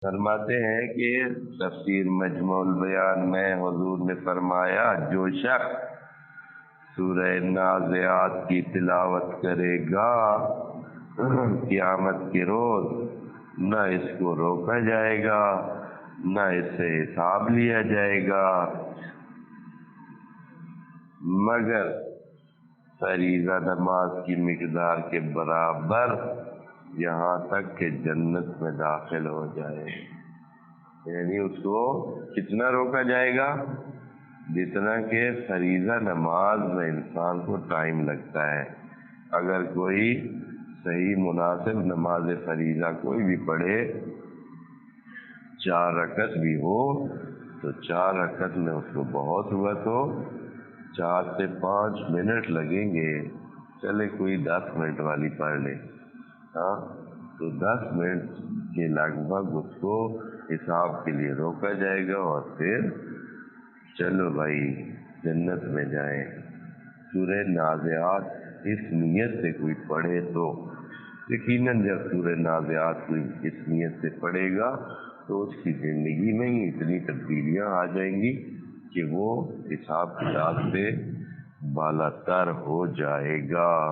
فرماتے ہیں کہ تفسیر مجموع البیان میں حضور نے فرمایا جو شخص سورہ نازعات کی تلاوت کرے گا قیامت کے روز نہ اس کو روکا جائے گا نہ اس سے حساب لیا جائے گا مگر فریضہ نماز کی مقدار کے برابر، یہاں تک کہ جنت میں داخل ہو جائے۔ یعنی اس کو کتنا روکا جائے گا؟ جتنا کہ فریضہ نماز میں انسان کو ٹائم لگتا ہے۔ اگر کوئی صحیح مناسب نماز فریضہ کوئی بھی پڑھے، 4 رکعت بھی ہو تو 4 رکعت میں اس کو بہت ہوا تو 4 سے 5 منٹ لگیں گے۔ چلے کوئی 10 منٹ والی پڑھ لے، ہاں تو 10 منٹ کے لگ بھگ اس کو حساب کے لیے روکا جائے گا اور پھر چلو بھائی جنت میں جائیں۔ سورہ نازعات اس نیت سے کوئی پڑھے تو یقیناً جب سورہ نازعات کوئی اس نیت سے پڑھے گا تو اس کی زندگی میں ہی اتنی تبدیلیاں آ جائیں گی کہ وہ حساب کتاب سے بالا تر ہو جائے گا۔